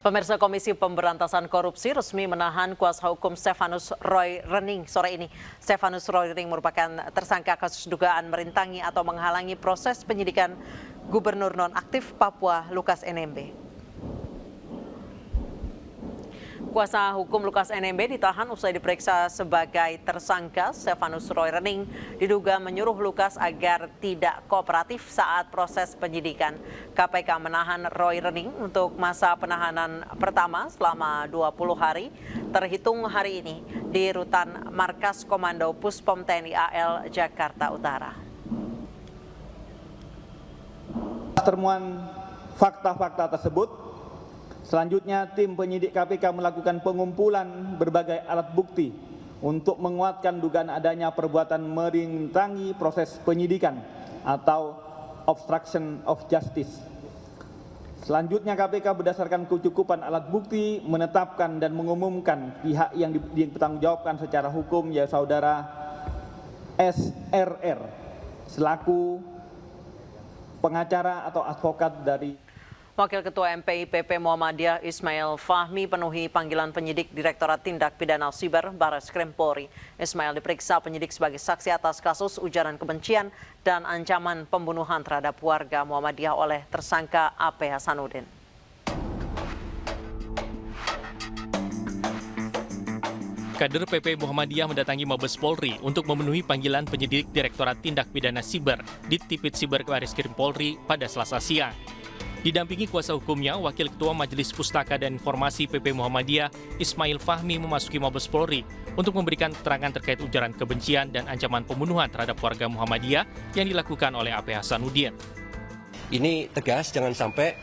Pemirsa Komisi Pemberantasan Korupsi resmi menahan kuasa hukum Stefanus Roy Rening sore ini. Stefanus Roy Rening merupakan tersangka kasus dugaan merintangi atau menghalangi proses penyidikan Gubernur nonaktif Papua Lukas NMB. Kuasa hukum Lukas NMB ditahan usai diperiksa sebagai tersangka. Stefanus Roy Rening diduga menyuruh Lukas agar tidak kooperatif saat proses penyidikan. KPK menahan Roy Rening untuk masa penahanan pertama selama 20 hari, terhitung hari ini di Rutan Markas Komando Puspom TNI AL Jakarta Utara. Temuan fakta-fakta tersebut, selanjutnya tim penyidik KPK melakukan pengumpulan berbagai alat bukti untuk menguatkan dugaan adanya perbuatan merintangi proses penyidikan atau obstruction of justice. Selanjutnya KPK berdasarkan kecukupan alat bukti menetapkan dan mengumumkan pihak yang dipertanggungjawabkan secara hukum, yaitu saudara SRR selaku pengacara atau advokat dari Wakil Ketua MPI-PP Muhammadiyah Ismail Fahmi penuhi panggilan penyidik Direktorat Tindak Pidana Siber Barreskrim Polri. Ismail diperiksa penyidik sebagai saksi atas kasus ujaran kebencian dan ancaman pembunuhan terhadap warga Muhammadiyah oleh tersangka AP Hasanuddin. Kader PP Muhammadiyah mendatangi Mabes Polri untuk memenuhi panggilan penyidik Direktorat Tindak Pidana Siber Ditpid Siber Barreskrim Polri pada Selasa siang. Didampingi kuasa hukumnya, Wakil Ketua Majelis Pustaka dan Informasi PP Muhammadiyah Ismail Fahmi memasuki Mabes Polri untuk memberikan keterangan terkait ujaran kebencian dan ancaman pembunuhan terhadap warga Muhammadiyah yang dilakukan oleh AP Hasanuddin. Ini tegas, jangan sampai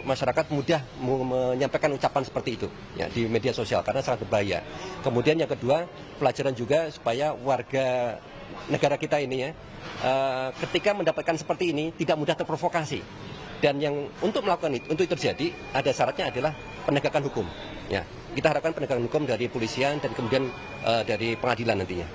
masyarakat mudah menyampaikan ucapan seperti itu ya, di media sosial karena sangat berbahaya. Kemudian yang kedua, pelajaran juga supaya warga negara kita ini ya, ketika mendapatkan seperti ini tidak mudah terprovokasi. Dan yang untuk melakukan itu, untuk itu terjadi, ada syaratnya adalah penegakan hukum. Ya, kita harapkan penegakan hukum dari polisian dan kemudian dari pengadilan nantinya.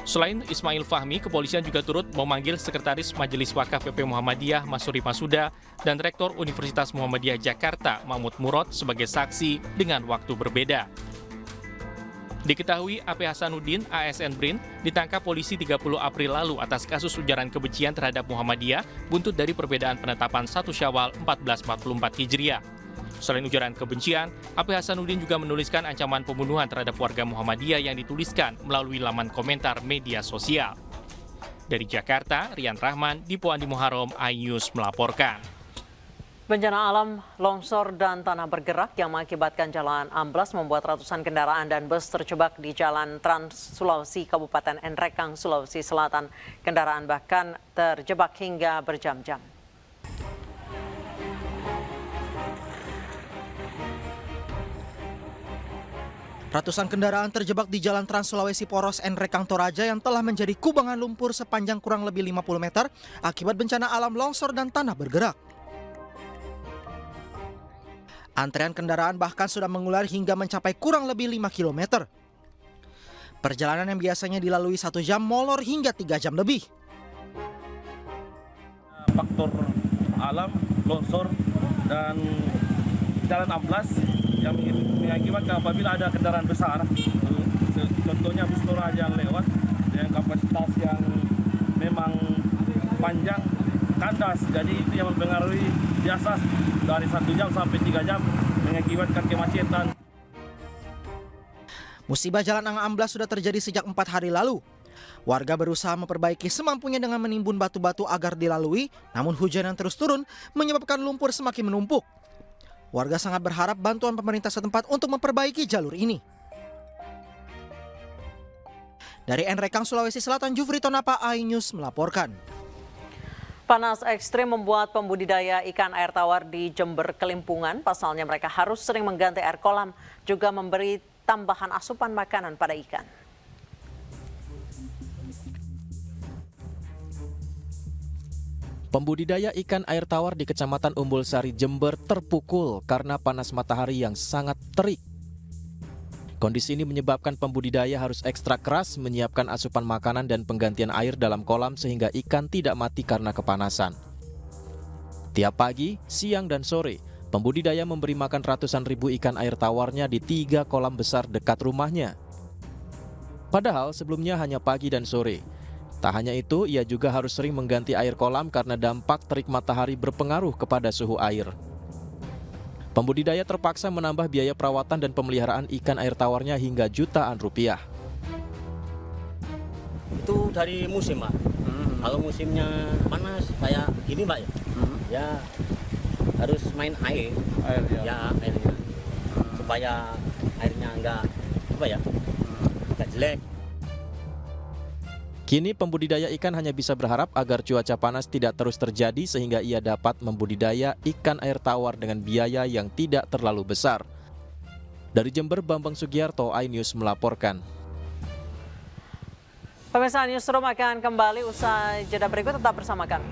Selain Ismail Fahmi, kepolisian juga turut memanggil Sekretaris Majelis Wakaf PP Muhammadiyah Masuri Masuda dan Rektor Universitas Muhammadiyah Jakarta Mahmud Murad sebagai saksi dengan waktu berbeda. Diketahui AP Hasanuddin ASN BRIN ditangkap polisi 30 April lalu atas kasus ujaran kebencian terhadap Muhammadiyah buntut dari perbedaan penetapan 1 Syawal 1444 Hijriah. Selain ujaran kebencian, AP Hasanuddin juga menuliskan ancaman pembunuhan terhadap warga Muhammadiyah yang dituliskan melalui laman komentar media sosial. Dari Jakarta, Rian Rahman, Dipo Andi Muharram, iNews melaporkan. Bencana alam, longsor dan tanah bergerak yang mengakibatkan jalan amblas membuat ratusan kendaraan dan bus terjebak di Jalan Trans Sulawesi Kabupaten Nrekang, Sulawesi Selatan. Kendaraan bahkan terjebak hingga berjam-jam. Ratusan kendaraan terjebak di Jalan Trans Sulawesi Poros Nrekang Toraja yang telah menjadi kubangan lumpur sepanjang kurang lebih 50 meter akibat bencana alam longsor dan tanah bergerak. Antrean kendaraan bahkan sudah mengular hingga mencapai kurang lebih 5 km. Perjalanan yang biasanya dilalui 1 jam molor hingga 3 jam lebih. Faktor alam, longsor, dan jalan amblas yang mengakibatkan apabila ada kendaraan besar, contohnya bus Toraja yang lewat dengan kapasitas yang memang panjang, kandas, jadi itu yang mempengaruhi biasa dari 1 jam sampai 3 jam mengakibatkan kemacetan. Musibah jalan amblas sudah terjadi sejak 4 hari lalu. Warga berusaha memperbaiki semampunya dengan menimbun batu-batu agar dilalui, namun hujan yang terus turun menyebabkan lumpur semakin menumpuk. Warga sangat berharap bantuan pemerintah setempat untuk memperbaiki jalur ini. Dari Nrekang, Sulawesi Selatan, Jufri Tonapa, iNews melaporkan. Panas ekstrim membuat pembudidaya ikan air tawar di Jember kelimpungan. Pasalnya mereka harus sering mengganti air kolam, juga memberi tambahan asupan makanan pada ikan. Pembudidaya ikan air tawar di Kecamatan Umbul Sari, Jember terpukul karena panas matahari yang sangat terik. Kondisi ini menyebabkan pembudidaya harus ekstra keras menyiapkan asupan makanan dan penggantian air dalam kolam sehingga ikan tidak mati karena kepanasan. Tiap pagi, siang, dan sore, Pembudidaya memberi makan ratusan ribu ikan air tawarnya di 3 kolam besar dekat rumahnya. Padahal sebelumnya hanya pagi dan sore. Tak hanya itu, ia juga harus sering mengganti air kolam karena dampak terik matahari berpengaruh kepada suhu air. Pembudidaya terpaksa menambah biaya perawatan dan pemeliharaan ikan air tawarnya hingga jutaan rupiah. Itu dari musim, Pak. Kalau musimnya panas kayak gini, Pak, ya harus main air. Ya, airnya. Supaya airnya enggak jelek. Kini pembudidaya ikan hanya bisa berharap agar cuaca panas tidak terus terjadi sehingga ia dapat membudidaya ikan air tawar dengan biaya yang tidak terlalu besar. Dari Jember, Bambang Sugiarto, iNews melaporkan. Pemirsa Newsroom akan kembali usai jeda berikut, tetap bersama kami.